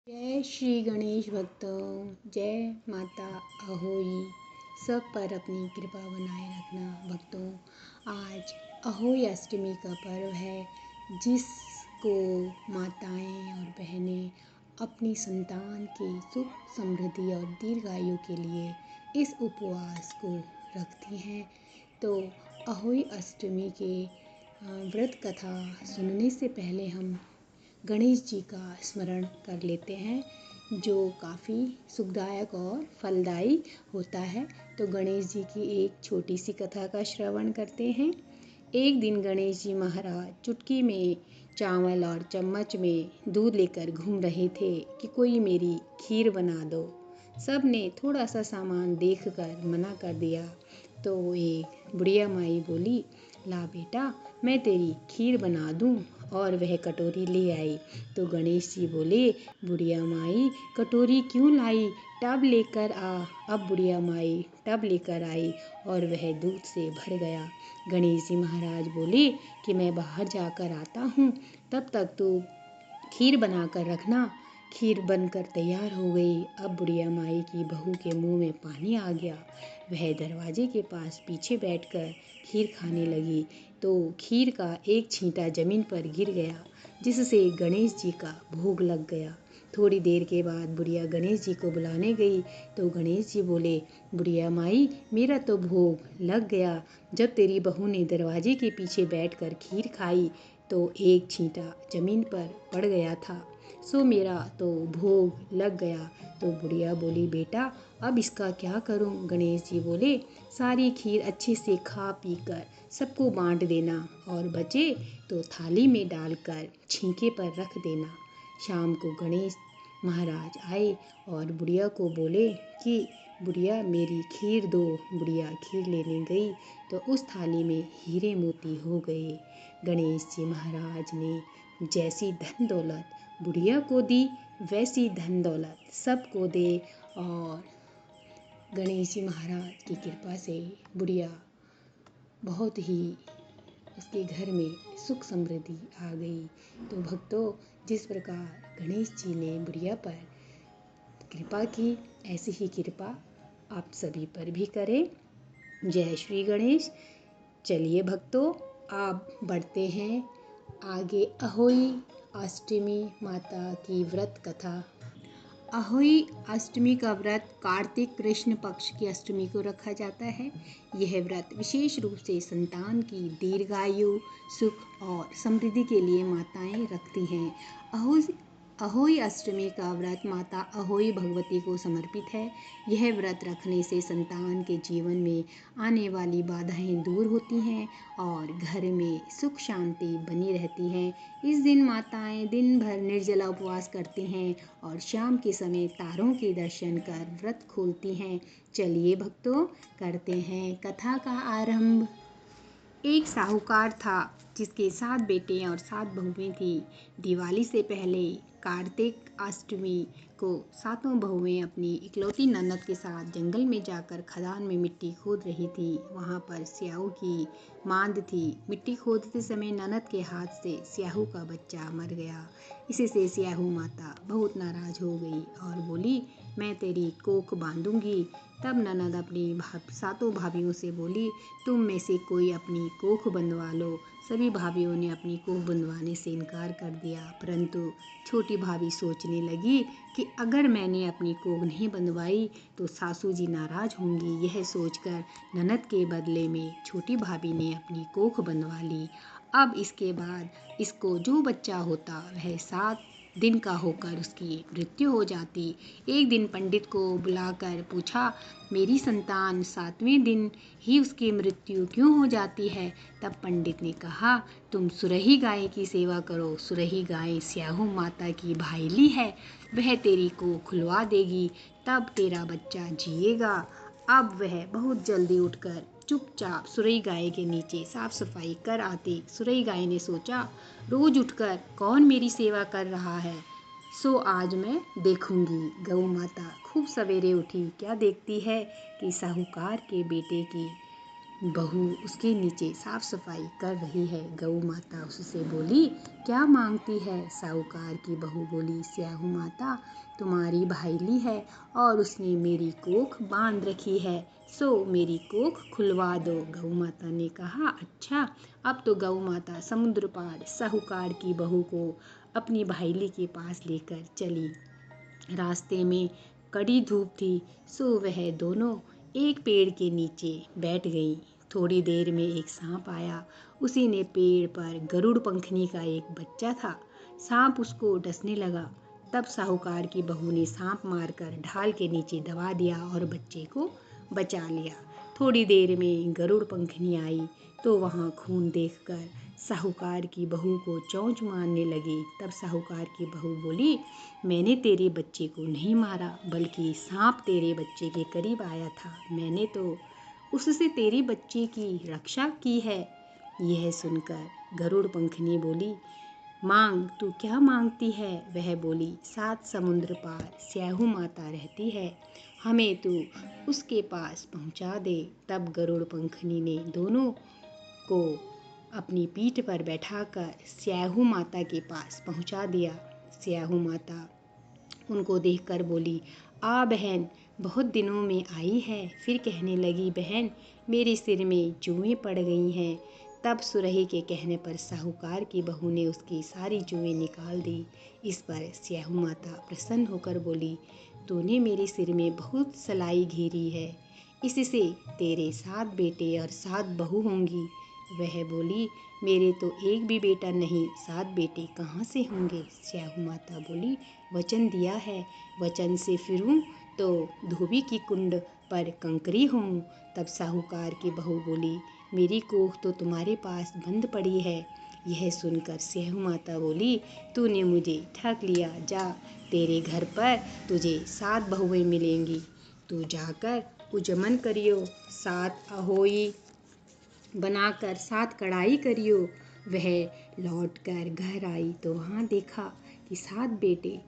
जय श्री गणेश भक्तों, जय माता अहोई। सब पर अपनी कृपा बनाए रखना भक्तों। आज अहोई अष्टमी का पर्व है, जिसको माताएं और बहनें अपनी संतान की सुख समृद्धि और दीर्घायु के लिए इस उपवास को रखती हैं। तो अहोई अष्टमी के व्रत कथा सुनने से पहले हम गणेश जी का स्मरण कर लेते हैं, जो काफ़ी सुखदायक और फलदायी होता है। तो गणेश जी की एक छोटी सी कथा का श्रवण करते हैं। एक दिन गणेश जी महाराज चुटकी में चावल और चम्मच में दूध लेकर घूम रहे थे कि कोई मेरी खीर बना दो। सब ने थोड़ा सा सामान देखकर मना कर दिया। तो एक बुढ़िया माई बोली, ला बेटा, मैं तेरी खीर बना दूं। और वह कटोरी ले आई। तो गणेश जी बोले, बुढ़िया माई कटोरी क्यों लाई, टब लेकर आ। अब बुढ़िया माई टब लेकर आई और वह दूध से भर गया। गणेश जी महाराज बोले कि मैं बाहर जाकर आता हूँ, तब तक तू खीर बनाकर रखना। खीर बनकर तैयार हो गई। अब बुढ़िया माई की बहू के मुंह में पानी आ गया। वह दरवाजे के पास पीछे बैठकर खीर खाने लगी। तो खीर का एक छींटा जमीन पर गिर गया, जिससे गणेश जी का भोग लग गया। थोड़ी देर के बाद बुढ़िया गणेश जी को बुलाने गई। तो गणेश जी बोले, बुढ़िया माई, मेरा तो भोग लग गया। जब तेरी बहू ने दरवाजे के पीछे बैठकर खीर खाई तो एक छींटा जमीन पर पड़ गया था, सो मेरा तो भोग लग गया। तो बुढ़िया बोली, बेटा अब इसका क्या करूं। गणेश जी बोले, सारी खीर अच्छे से खा पी कर सबको बांट देना और बचे तो थाली में डालकर छींके पर रख देना। शाम को गणेश महाराज आए और बुढ़िया को बोले कि बुढ़िया मेरी खीर दो। बुढ़िया खीर लेने गई तो उस थाली में हीरे मोती हो गए। गणेश जी महाराज ने जैसी धन दौलत बुढ़िया को दी, वैसी धन दौलत सबको दे। और गणेश जी महाराज की कृपा से बुढ़िया बहुत ही, उसके घर में सुख समृद्धि आ गई। तो भक्तों, जिस प्रकार गणेश जी ने बुढ़िया पर कृपा की, ऐसी ही कृपा आप सभी पर भी करें। जय श्री गणेश। चलिए भक्तों, आप बढ़ते हैं आगे अहोई अष्टमी माता की व्रत कथा। अहोई अष्टमी का व्रत कार्तिक कृष्ण पक्ष की अष्टमी को रखा जाता है। यह व्रत विशेष रूप से संतान की दीर्घायु, सुख और समृद्धि के लिए माताएं रखती हैं। अहोई अष्टमी का व्रत माता अहोई भगवती को समर्पित है। यह व्रत रखने से संतान के जीवन में आने वाली बाधाएं दूर होती हैं और घर में सुख शांति बनी रहती है। इस दिन माताएं दिन भर निर्जला उपवास करती हैं और शाम के समय तारों के दर्शन कर व्रत खोलती हैं। चलिए भक्तों, करते हैं कथा का आरंभ। एक साहूकार था, जिसके 7 बेटे और 7 बहुएं थी। दिवाली से पहले कार्तिक अष्टमी को 7 बहुएं अपनी इकलौती ननद के साथ जंगल में जाकर खदान में मिट्टी खोद रही थी। वहां पर स्याहू की मांद थी। मिट्टी खोदते समय ननद के हाथ से स्याहू का बच्चा मर गया। इससे स्याहू माता बहुत नाराज हो गई और बोली, मैं तेरी कोख बांधूंगी। तब ननद अपनी 7 भाभियों से बोली, तुम में से कोई अपनी कोख बंधवा लो। सभी भाभियों ने अपनी कोख बंधवाने से इनकार कर दिया, परंतु छोटी भाभी सोचने लगी कि अगर मैंने अपनी कोख नहीं बंधवाई तो सासू जी नाराज होंगी। यह सोचकर ननद के बदले में छोटी भाभी ने अपनी कोख बंधवा ली। अब इसके बाद इसको जो बच्चा होता वह 7 दिन का होकर उसकी मृत्यु हो जाती। एक दिन पंडित को बुलाकर पूछा, मेरी संतान 7वें दिन ही उसकी मृत्यु क्यों हो जाती है। तब पंडित ने कहा, तुम सुरही गाय की सेवा करो। सुरही गाय स्याहू माता की भाईली है, वह तेरी को खुलवा देगी, तब तेरा बच्चा जिएगा। अब वह बहुत जल्दी उठकर चुपचाप सुरई गाय के नीचे साफ सफाई कर आती। सुरई गाय ने सोचा, रोज उठकर कौन मेरी सेवा कर रहा है, सो आज मैं देखूंगी। गौ माता खूब सवेरे उठी। क्या देखती है कि साहूकार के बेटे की बहू उसके नीचे साफ सफाई कर रही है। गऊ माता उससे बोली, क्या मांगती है? साहूकार की बहू बोली, स्याहू माता, तुम्हारी भाईली है और उसने मेरी कोख बांध रखी है, सो मेरी कोख खुलवा दो। गऊ माता ने कहा, अच्छा। अब तो गऊ माता समुद्र पार साहूकार की बहू को अपनी भाईली के पास लेकर चली। रास्ते में कड़ी धूप थी, सो वह दोनों एक पेड़ के नीचे बैठ गईं। थोड़ी देर में एक सांप आया। उसी ने पेड़ पर गरुड़ पंखनी का एक बच्चा था। सांप उसको डसने लगा। तब साहूकार की बहू ने सांप मारकर ढाल के नीचे दबा दिया और बच्चे को बचा लिया। थोड़ी देर में गरुड़ पंखनी आई तो वहाँ खून देखकर साहूकार की बहू को चोंच मारने लगी। तब साहूकार की बहू बोली, मैंने तेरे बच्चे को नहीं मारा, बल्कि सांप तेरे बच्चे के करीब आया था। मैंने तो उससे तेरे बच्चे की रक्षा की है। यह सुनकर गरुड़ पंखनी बोली, मांग, तू क्या मांगती है? वह बोली, 7 समुद्र पार स्याहू माता रहती है, हमें तू उसके पास पहुंचा दे। तब गरुड़ पंखनी ने दोनों को अपनी पीठ पर बैठाकर स्याहू माता के पास पहुंचा दिया। स्याहू माता उनको देखकर बोली, आ बहन, बहुत दिनों में आई है। फिर कहने लगी, बहन, मेरे सिर में जुएं पड़ गई हैं। तब सुरही के कहने पर साहूकार की बहू ने उसकी सारी जुएं निकाल दी। इस पर स्याहू माता प्रसन्न होकर बोली, तूने मेरे सिर में बहुत सलाई घेरी है, इससे तेरे 7 बेटे और 7 बहू होंगी। वह बोली, मेरे तो एक भी बेटा नहीं, 7 बेटे कहाँ से होंगे? स्याहू माता बोली, वचन दिया है, वचन से फिरूं तो धोबी की कुंड पर कंकरी हूँ। तब साहूकार की बहू बोली, मेरी कोख तो तुम्हारे पास बंद पड़ी है। यह सुनकर स्याहू माता बोली, तूने मुझे ठग लिया, जा, तेरे घर पर तुझे 7 बहुएं मिलेंगी। तू जाकर उजमन करियो, 7 अहोई बनाकर 7 कढ़ाई करियो। वह लौटकर घर आई तो वहाँ देखा कि 7 बेटे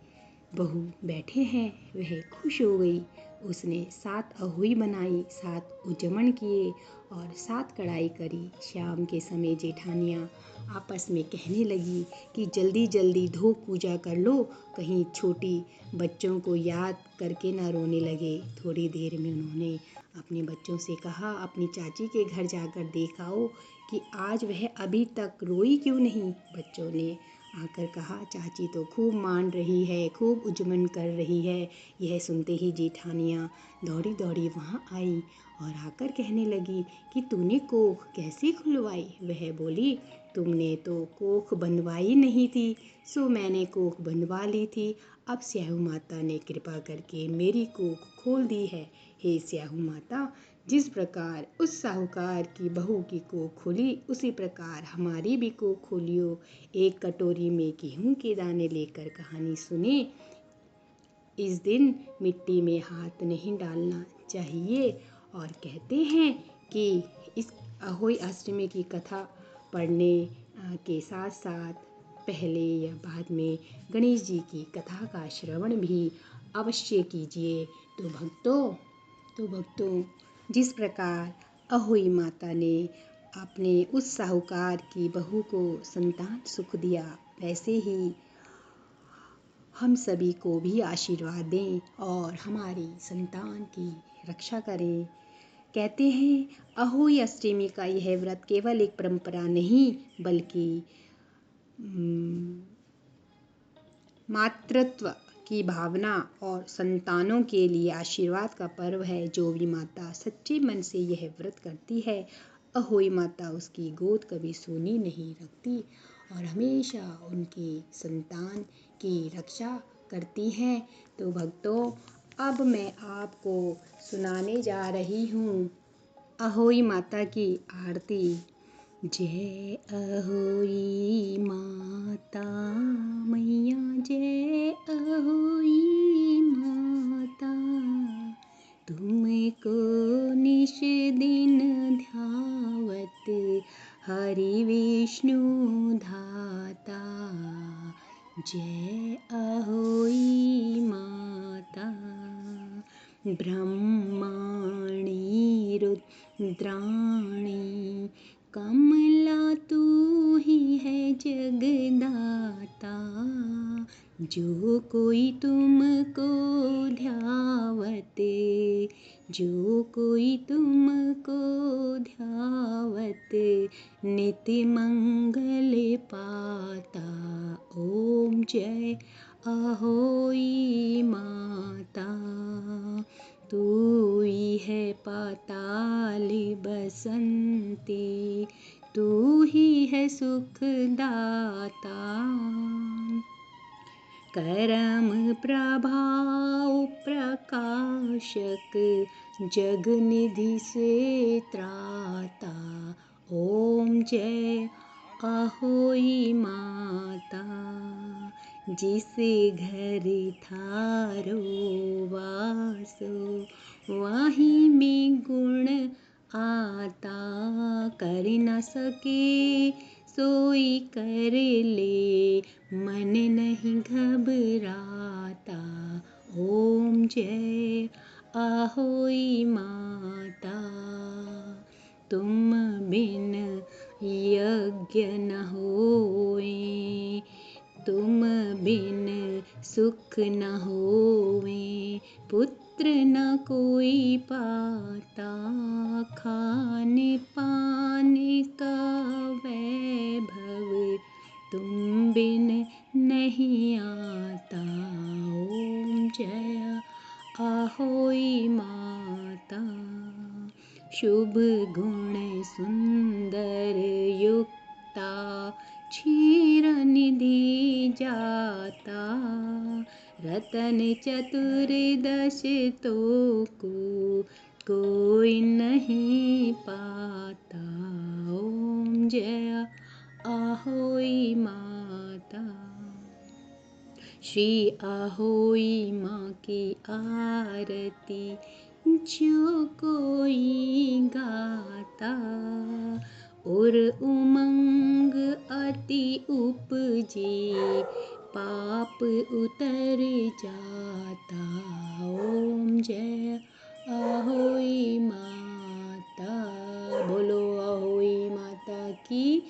बहू बैठे हैं। वह खुश हो गई। उसने 7 अहोई बनाई, 7 उजमन किए और 7 कढ़ाई करी। शाम के समय जेठानियाँ आपस में कहने लगी कि जल्दी जल्दी धो पूजा कर लो, कहीं छोटी बच्चों को याद करके ना रोने लगे। थोड़ी देर में उन्होंने अपने बच्चों से कहा, अपनी चाची के घर जाकर देखाओ कि आज वह अभी तक रोई क्यों नहीं। बच्चों ने आकर कहा, चाची तो खूब मान रही है, खूब उजमन कर रही है। यह सुनते ही जेठानियाँ दौड़ी दौड़ी वहाँ आई और आकर कहने लगी कि तूने कोख कैसे खुलवाई? वह बोली, तुमने तो कोख बंधवाई नहीं थी, सो मैंने कोख बंधवा ली थी। अब स्याहू माता ने कृपा करके मेरी कोख खोल दी है। हे स्याहू माता, जिस प्रकार उस साहूकार की बहू की कोख खोली, उसी प्रकार हमारी भी कोख खोलियो। एक कटोरी में गेहूं के दाने लेकर कहानी सुने। इस दिन मिट्टी में हाथ नहीं डालना चाहिए और कहते हैं कि इस अहोई अष्टमी की कथा पढ़ने के साथ साथ पहले या बाद में गणेश जी की कथा का श्रवण भी अवश्य कीजिए। तो भक्तों, जिस प्रकार अहोई माता ने अपने उस साहूकार की बहू को संतान सुख दिया, वैसे ही हम सभी को भी आशीर्वाद दें और हमारी संतान की रक्षा करें। कहते हैं, अहोई अष्टमी का यह व्रत केवल एक परंपरा नहीं, बल्कि मातृत्व की भावना और संतानों के लिए आशीर्वाद का पर्व है। जो भी माता सच्चे मन से यह व्रत करती है, अहोई माता उसकी गोद कभी सूनी नहीं रखती और हमेशा उनकी संतान की रक्षा करती हैं। तो भक्तों, अब मैं आपको सुनाने जा रही हूँ अहोई माता की आरती। जय अहोई माता मैया, जय अहोई माता, तुमको निश दिन ध्यावत हरि विष्णु धाता। जय अहोई माता, ब्रह्माणि रुद्राणि कमला तू ही है जगदाता, जो कोई तुमको ध्यावते, जो कोई तुमको ध्यावत, नित्य मंगल पाता। ओम जय अहोई माता, तू ही है पाताल बसंती, तू ही है सुखदाता। करम प्रभाव प्रकाशक, जगनिधि से त्राता। ओम जय अहोई माता, जिस घर थारो वासो, वहीं में गुण आता। कर न सके सोई कर ले, मन नहीं घबराता। ओम जय अहोई माता, तुम बिन यज्ञ न होए, तुम बिन सुख न होए, पुत्र न कोई पाता। खान पान का वैभव, तुम बिन नहीं आता। ओम जय अहोई माता, शुभ गुण सुंदर युक्ता, क्षीर निधि जाता। रतन चतुर्दश तो कोई नहीं पाता। ओम जय अहोई माता, श्री अहोई माँ की आरती जो कोई गाता, और उमंग अति उपजे, पाप उतर जाता। ओम जय अहोई माता, बोलो अहोई माता की